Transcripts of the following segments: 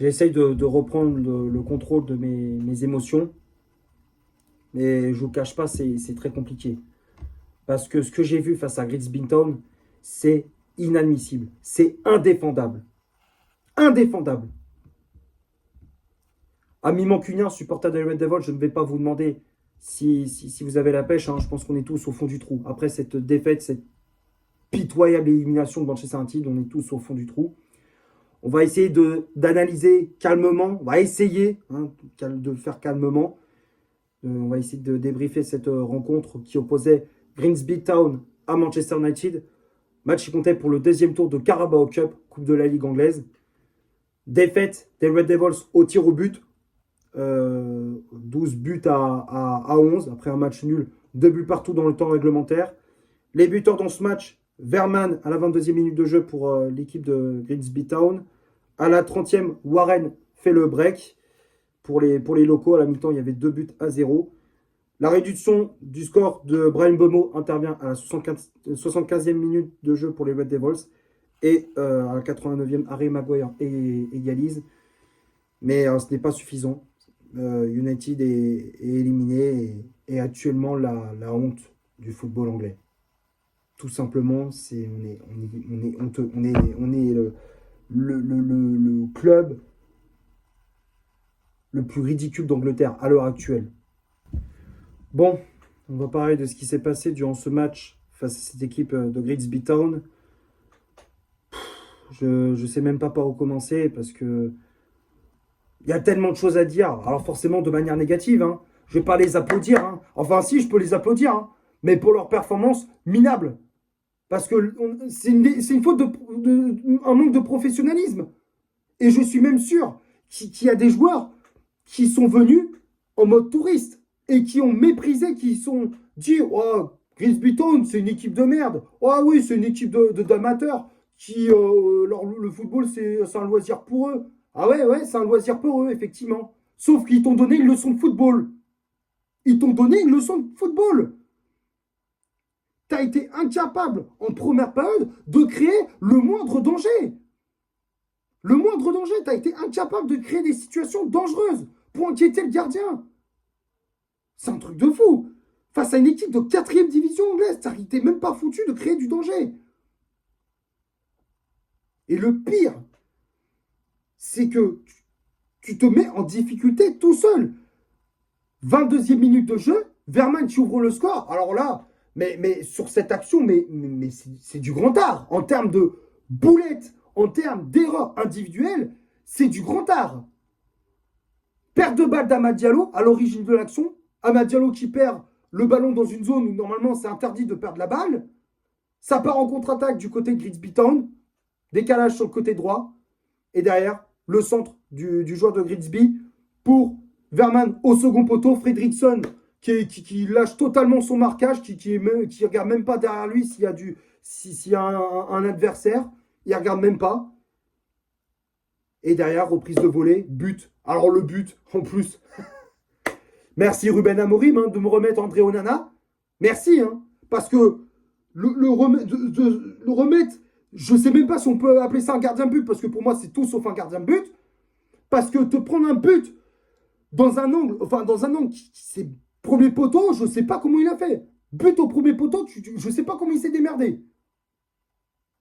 J'essaye de reprendre le contrôle de mes émotions, mais je ne vous cache pas, c'est très compliqué. Parce que ce que j'ai vu face à Grigsby Town, c'est inadmissible. C'est indéfendable. Indéfendable. Ami mancunien, supporter des Red Devils, je ne vais pas vous demander si vous avez la pêche. Hein. Je pense qu'on est tous au fond du trou. Après cette défaite, cette pitoyable élimination de Manchester United, on est tous au fond du trou. On va essayer d'analyser calmement. On va essayer de faire calmement. On va essayer de débriefer cette rencontre qui opposait Grimsby Town à Manchester United. Match qui comptait pour le deuxième tour de Carabao Cup, Coupe de la Ligue anglaise. Défaite des Red Devils au tir au but. 12 buts à 11 après un match nul. 2 buts partout dans le temps réglementaire. Les buteurs dans ce match, Verman à la 22e minute de jeu pour l'équipe de Grimsby Town. À la 30e, Warren fait le break. Pour les locaux, à la mi-temps, il y avait 2 buts à 0. La réduction du score de Brian Bomo intervient à la 75e minute de jeu pour les Red Devils. Et à la 89e, Harry Maguire égalise. Mais ce n'est pas suffisant. United est éliminé et est actuellement la honte du football anglais. Tout simplement, on est le club le plus ridicule d'Angleterre à l'heure actuelle. Bon, on va parler de ce qui s'est passé durant ce match face à cette équipe de Grimsby Town. Je ne sais même pas par où commencer parce que il y a tellement de choses à dire. Alors forcément de manière négative. Hein. Je ne vais pas les applaudir. Hein. Enfin si, je peux les applaudir. Hein. Mais pour leur performance minable. Parce que c'est une faute un manque de professionnalisme. Et je suis même sûr qu'il y a des joueurs qui sont venus en mode touriste et qui ont méprisé, qui sont dit oh, Grimsby Town, c'est une équipe de merde. Oh oui, c'est une équipe d'amateurs qui le football, c'est un loisir pour eux. Ah ouais, c'est un loisir pour eux, effectivement. Sauf qu'ils t'ont donné une leçon de football. Ils t'ont donné une leçon de football. Tu as été incapable, en première période, de créer le moindre danger. Le moindre danger, tu as été incapable de créer des situations dangereuses pour inquiéter le gardien. C'est un truc de fou. Face à une équipe de 4e division anglaise, tu n'es même pas foutu de créer du danger. Et le pire, c'est que tu te mets en difficulté tout seul. 22e minute de jeu, Verman qui ouvre le score. Alors là, mais sur cette action, mais c'est du grand art. En termes de boulettes, en termes d'erreurs individuelles, c'est du grand art. Perte de balle d'Amad Diallo à l'origine de l'action. Amad Diallo qui perd le ballon dans une zone où normalement c'est interdit de perdre la balle. Ça part en contre-attaque du côté de Grimsby Town. Décalage sur le côté droit. Et derrière, le centre du joueur de Grimsby pour Verman au second poteau. Fredrickson qui lâche totalement son marquage, qui regarde même pas derrière lui s'il y a un adversaire. Il regarde même pas. Et derrière, reprise de volée, but. Alors le but, en plus. Merci Ruben Amorim de me remettre André Onana. Merci, parce que le remettre, je ne sais même pas si on peut appeler ça un gardien de but, parce que pour moi, c'est tout sauf un gardien de but. Parce que te prendre un but dans un angle c'est premier poteau, je ne sais pas comment il a fait. But au premier poteau, je ne sais pas comment il s'est démerdé.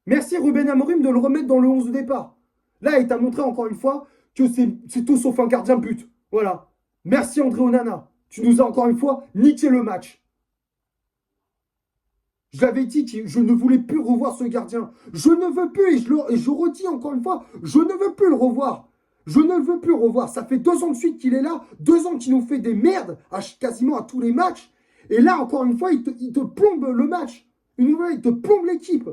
Merci Ruben Amorim de le remettre dans le 11 de départ. Là, il t'a montré encore une fois que c'est tout sauf un gardien de but. Voilà. Merci André Onana. Tu nous as encore une fois niqué le match. Je l'avais dit que je ne voulais plus revoir ce gardien. Je ne veux plus, et je redis encore une fois, je ne veux plus le revoir. Je ne veux plus le revoir. Ça fait 2 ans de suite qu'il est là, 2 ans qu'il nous fait des merdes quasiment à tous les matchs. Et là, encore une fois, il te plombe le match. Une nouvelle, il te plombe l'équipe.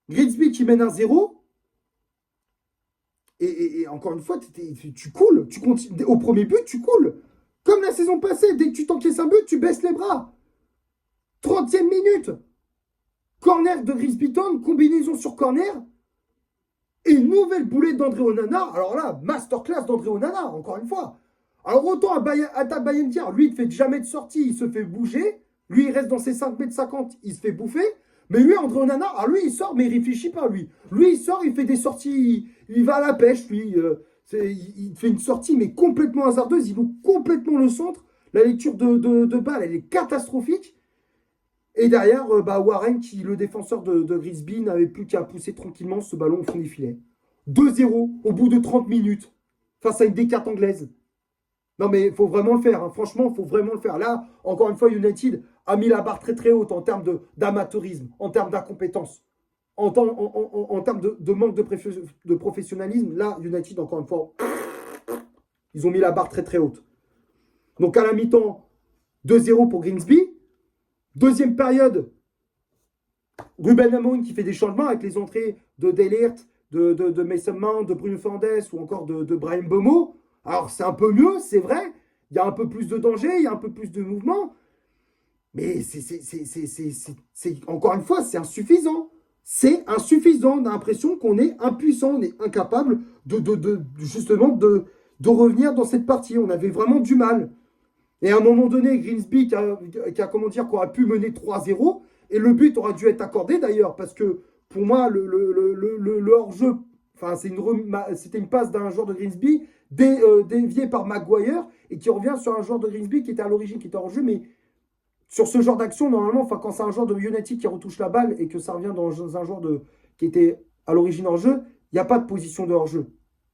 Grimsby qui mène 1-0. Et encore une fois, tu coules. Tu continues, au premier but, tu coules. Comme la saison passée, dès que tu t'encaisses un but, tu baisses les bras. 30e minute. Corner de Grimsby Town, combinaison sur corner. Et une nouvelle boulette d'André Onana. Alors là, masterclass d'André Onana, encore une fois. Alors autant à ta Bayern, lui, il ne fait jamais de sortie, il se fait bouger. Lui, il reste dans ses 5,50 m, il se fait bouffer. Mais lui, André Onana, lui, il sort, mais il réfléchit pas, lui. Lui, il sort, il fait des sorties, il va à la pêche, lui. Il fait une sortie, mais complètement hasardeuse. Il loupe complètement le centre. La lecture de balle, elle est catastrophique. Et derrière, Warren, le défenseur de Grimsby, n'avait plus qu'à pousser tranquillement ce ballon au fond des filets. 2-0 au bout de 30 minutes face à une décarte anglaise. Non, mais il faut vraiment le faire. Hein. Franchement, il faut vraiment le faire. Là, encore une fois, United a mis la barre très très haute en termes d'amateurisme, en termes d'incompétence, en termes de manque de professionnalisme. Là, United, encore une fois, ils ont mis la barre très très haute. Donc à la mi-temps, 2-0 pour Grimsby. Deuxième période, Ruben Amorim qui fait des changements avec les entrées de Delirte, de Mason Mount, de Bruno Fernandes ou encore de Brahim Mbeumo. Alors c'est un peu mieux, c'est vrai. Il y a un peu plus de danger, il y a un peu plus de mouvement. Mais encore une fois, c'est insuffisant. C'est insuffisant. On a l'impression qu'on est impuissant, on est incapable justement de revenir dans cette partie. On avait vraiment du mal. Et à un moment donné, Grimsby qui aurait pu mener 3-0, et le but aurait dû être accordé d'ailleurs, parce que pour moi, le hors-jeu, enfin, c'était une passe d'un joueur de Grimsby dévié par Maguire, et qui revient sur un joueur de Grimsby qui était à l'origine, qui était hors-jeu, mais sur ce genre d'action, normalement, enfin, quand c'est un joueur de United qui retouche la balle et que ça revient dans un joueur qui était à l'origine hors-jeu, il n'y a pas de position de hors-jeu.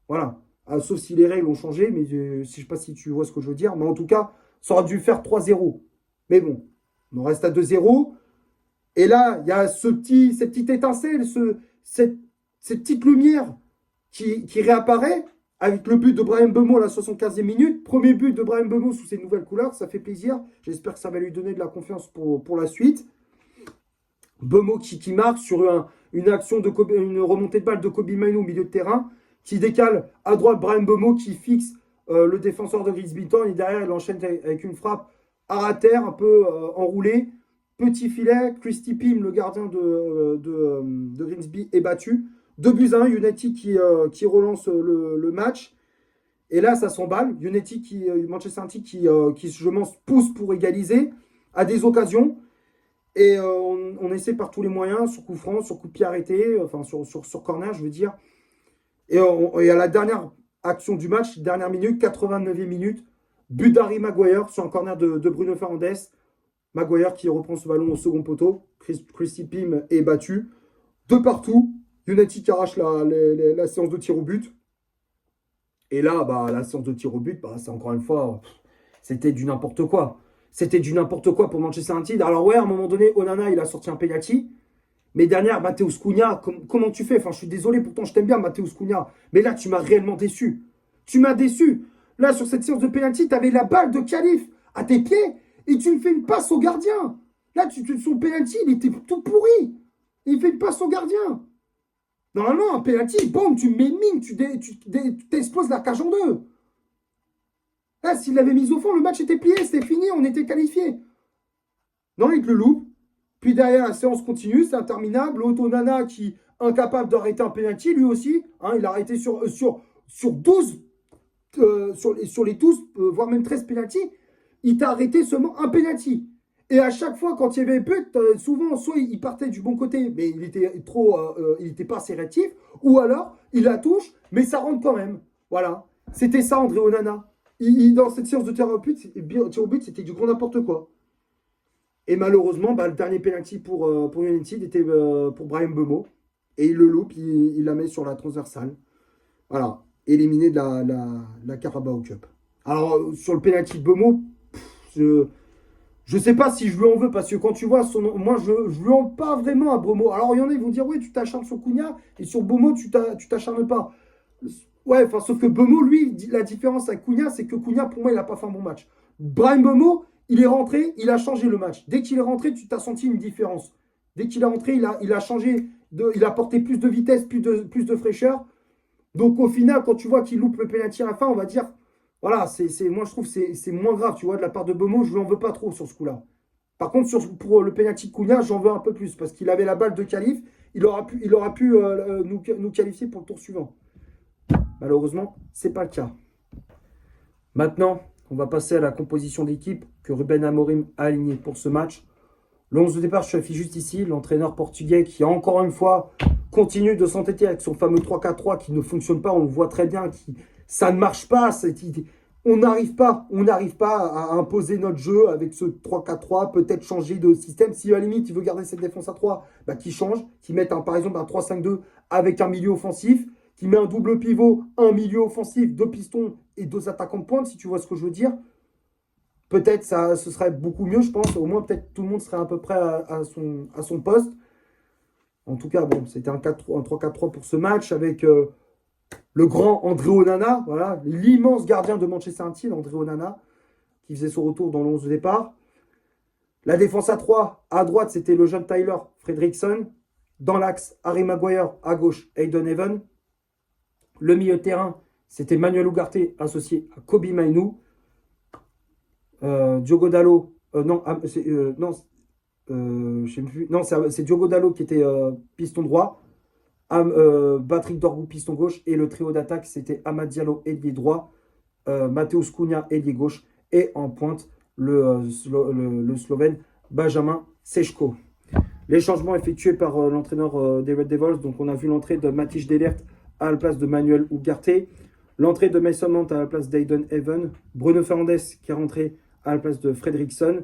Voilà. Sauf si les règles ont changé, mais je ne sais pas si tu vois ce que je veux dire, mais en tout cas, ça aurait dû faire 3-0. Mais bon, on reste à 2-0. Et là, il y a cette petite étincelle, cette petite lumière qui réapparaît avec le but de Brahim Mbeumo à la 75e minute. Premier but de Brahim Mbeumo sous ses nouvelles couleurs, ça fait plaisir. J'espère que ça va lui donner de la confiance pour la suite. Mbeumo qui marque sur une action une remontée de balle de Kobe Mainoo au milieu de terrain, qui décale à droite Brahim Mbeumo qui fixe le défenseur de Grimsby Town, et derrière il enchaîne avec une frappe à terre, un peu enroulée. Petit filet, Christy Pym, le gardien de Grimsby, est battu. 2-1, United qui relance le match. Et là, ça s'emballe. Manchester City qui je pense, pousse pour égaliser, à des occasions. Et on essaie par tous les moyens, sur coup franc, sur coup de pied arrêté, enfin sur corner, je veux dire. Et à la dernière action du match, dernière minute, 89e minute, but d'Harry Maguire sur un corner de Bruno Fernandes. Maguire qui reprend ce ballon au second poteau. Christy Pym est battu. De partout, United qui arrache la séance de tir au but. Et là, la séance de tir au but, c'est encore une fois, c'était du n'importe quoi. C'était du n'importe quoi pour Manchester United. Alors ouais, à un moment donné, Onana, il a sorti un penalty. Mais derrière, Matheus Cunha, comment tu fais? Enfin, je suis désolé, pourtant je t'aime bien, Matheus Cunha. Mais là, tu m'as réellement déçu. Tu m'as déçu. Là, sur cette séance de penalty, tu avais la balle de Khalif à tes pieds et tu me fais une passe au gardien. Là, son penalty, il était tout pourri. Il fait une passe au gardien. Normalement, un penalty, bon, tu mets une mine, tu exploses la cage en deux. Là, s'il l'avait mis au fond, le match était plié, c'était fini, on était qualifié. Non, il te le loupe. Puis derrière, la séance continue, c'est interminable. Onana qui incapable d'arrêter un penalty, lui aussi. Hein, il a arrêté sur 12, sur les 12, voire même 13 penalty. Il t'a arrêté seulement un penalty. Et à chaque fois, quand il y avait but, souvent, soit il partait du bon côté, mais il était pas assez réactif, ou alors, il la touche, mais ça rentre quand même. Voilà. C'était ça, André Onana. Dans cette séance de tir au but, c'était du grand n'importe quoi. Et malheureusement, le dernier penalty pour United était pour Brahim Mbeumo. Et il le loupe, il la met sur la transversale. Voilà. Éliminé de la Carabao Cup. Alors, sur le penalty de Mbeumo, je sais pas si je lui en veux, parce que quand tu vois son nom, moi je lui en veux pas vraiment à Mbeumo. Alors il y en a, ils vont dire, oui, tu t'acharnes sur Cunha, et sur Mbeumo, tu t'acharnes pas. Ouais, enfin, sauf que Mbeumo, lui, la différence avec Cunha, c'est que Cunha, pour moi, il a pas fait un bon match. Brahim Mbeumo, il est rentré, il a changé le match. Dès qu'il est rentré, tu t'as senti une différence. Dès qu'il est rentré, il a changé, il a apporté plus de vitesse, plus de fraîcheur. Donc au final, quand tu vois qu'il loupe le penalty à la fin, on va dire, voilà, moi je trouve que c'est moins grave, tu vois, de la part de Mbeumo, je lui en veux pas trop sur ce coup-là. Par contre, pour le penalty de Cunha, j'en veux un peu plus, parce qu'il avait la balle de Khalif, il aura pu nous qualifier pour le tour suivant. Malheureusement, c'est pas le cas. Maintenant, on va passer à la composition d'équipe que Ruben Amorim a alignée pour ce match. Le 11 de départ, je suis affiché juste ici. L'entraîneur portugais qui, encore une fois, continue de s'entêter avec son fameux 3-4-3 qui ne fonctionne pas, on le voit très bien, ça ne marche pas. On n'arrive pas à imposer notre jeu avec ce 3-4-3, peut-être changer de système. Si à la limite, il veut garder cette défense à 3, bah, qu'il change, qu'il mette par exemple un 3-5-2 avec un milieu offensif, qu'il met un double pivot, un milieu offensif, deux pistons et deux attaquants de pointe, si tu vois ce que je veux dire. Peut-être ce serait beaucoup mieux, je pense. Au moins, peut-être tout le monde serait à peu près à son poste. En tout cas, bon, c'était un 3-4-3 pour ce match avec le grand André Onana, voilà, l'immense gardien de Manchester United, André Onana, qui faisait son retour dans l'11 de départ. La défense à 3, à droite, c'était le jeune Tyler Fredrickson. Dans l'axe, Harry Maguire, à gauche, Hayden Even. Le milieu de terrain, c'était Manuel Ugarte associé à Kobe Mainoo. Diogo Dalot, je sais plus. Non, c'est Diogo Dalot qui était piston droit. Patrick Dorgu, piston gauche. Et le trio d'attaque, c'était Amad Diallo, ailier droit. Mateus Cunha, ailier gauche. Et en pointe, le Slovène Benjamin Sechko. Les changements effectués par l'entraîneur des Red Devils. Donc, on a vu l'entrée de Matthijs de Ligt à la place de Manuel Ugarte. L'entrée de Mason Mount à la place d'Hayden Even. Bruno Fernandes qui est rentré à la place de Fredrickson.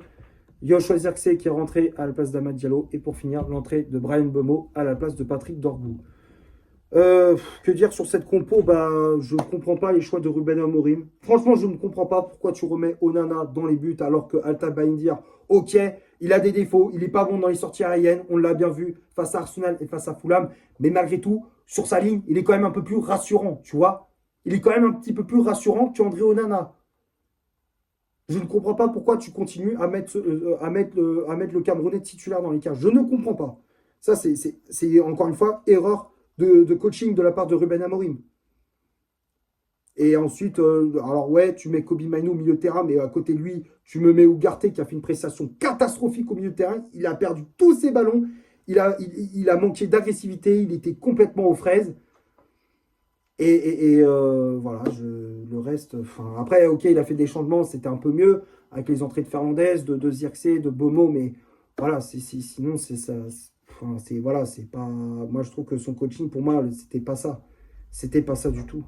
Joshua Zirkzee qui est rentré à la place d'Amad Diallo. Et pour finir, l'entrée de Bryan Mbeumo à la place de Patrick Dorgu. Que dire sur cette compo? Je ne comprends pas les choix de Ruben Amorim. Franchement, je ne comprends pas pourquoi tu remets Onana dans les buts alors que Altay Bayindir, ok, il a des défauts, il n'est pas bon dans les sorties aériennes, on l'a bien vu face à Arsenal et face à Fulham, mais malgré tout, sur sa ligne, il est quand même un peu plus rassurant, tu vois. Il est quand même un petit peu plus rassurant qu'André Onana. Je ne comprends pas pourquoi tu continues à mettre le Camerounais titulaire dans les cages. Je ne comprends pas. Ça, c'est encore une fois, erreur de coaching de la part de Ruben Amorim. Et ensuite, alors ouais, tu mets Kobe Mainoo au milieu de terrain, mais à côté de lui, tu me mets Ugarte qui a fait une prestation catastrophique au milieu de terrain. Il a perdu tous ses ballons. Il a manqué d'agressivité. Il était complètement aux fraises. Et voilà, le reste... Après, ok, il a fait des changements, c'était un peu mieux, avec les entrées de Fernandez, de Zirkzee, de Bomo, mais voilà, sinon, c'est ça... Voilà, c'est pas... Moi, je trouve que son coaching, pour moi, c'était pas ça. C'était pas ça du tout.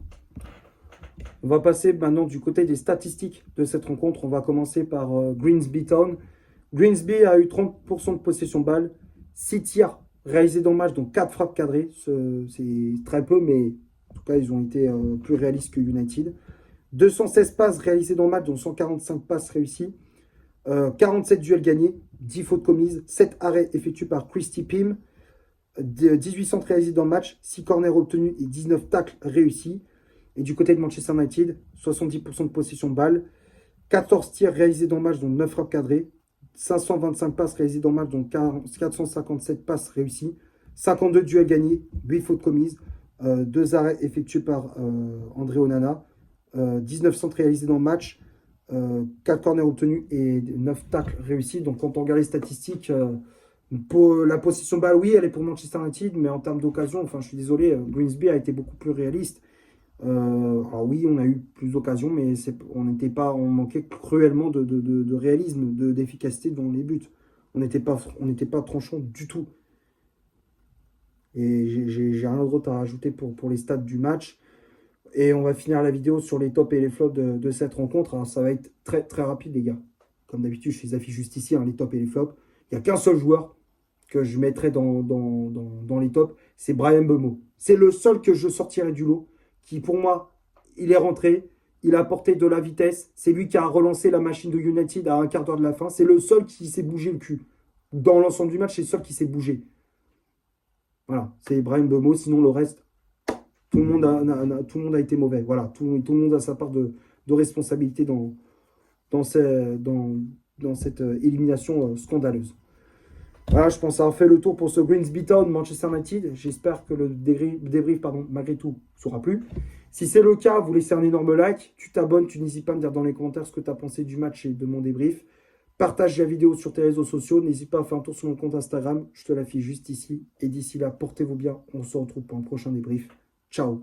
On va passer maintenant du côté des statistiques de cette rencontre. On va commencer par Grimsby Town. Grimsby a eu 30% de possession de balle, 6 tirs réalisés dans le match, donc 4 frappes cadrées. C'est très peu, mais en tout cas, ils ont été plus réalistes que United. 216 passes réalisées dans le match, dont 145 passes réussies. 47 duels gagnés, 10 fautes commises, 7 arrêts effectués par Christy Pym, 18 centres réalisés dans le match, 6 corners obtenus et 19 tacles réussis. Et du côté de Manchester United, 70% de possession de balle, 14 tirs réalisés dans le match, dont 9 frappes cadrées, 525 passes réalisées dans le match, dont 457 passes réussies, 52 duels gagnés, 8 fautes commises, 2 arrêts effectués par André Onana, 19 centres réalisés dans le match, 4 corners obtenus et 9 tacles réussis. Donc quand on regarde les statistiques, pour la possession de balle, oui, elle est pour Manchester United, mais en termes d'occasion, je suis désolé, Grimsby a été beaucoup plus réaliste. Alors oui, on a eu plus d'occasions, mais on manquait cruellement de réalisme, d'efficacité dans les buts. On n'était pas tranchant du tout. Et j'ai rien d'autre à rajouter pour les stats du match. Et on va finir la vidéo sur les tops et les flops de cette rencontre. Alors, ça va être très très rapide, les gars. Comme d'habitude, je les affiche juste ici, les tops et les flops. Il n'y a qu'un seul joueur que je mettrai dans les tops, c'est Bryan Mbeumo. C'est le seul que je sortirai du lot, qui pour moi, il est rentré, il a apporté de la vitesse. C'est lui qui a relancé la machine de United à un quart d'heure de la fin. C'est le seul qui s'est bougé le cul. Dans l'ensemble du match, c'est le seul qui s'est bougé. Voilà, c'est Bryan Mbeumo. Sinon, le reste, tout le monde a été mauvais. Voilà, tout le monde a sa part de responsabilité dans cette élimination scandaleuse. Voilà, je pense avoir fait le tour pour ce Grimsby Town Manchester United. J'espère que le débrief, malgré tout, sera plu. Si c'est le cas, vous laissez un énorme like. Tu t'abonnes, tu n'hésites pas à me dire dans les commentaires ce que tu as pensé du match et de mon débrief. Partage la vidéo sur tes réseaux sociaux. N'hésite pas à faire un tour sur mon compte Instagram. Je te l'affiche juste ici. Et d'ici là, portez-vous bien. On se retrouve pour un prochain débrief. Ciao.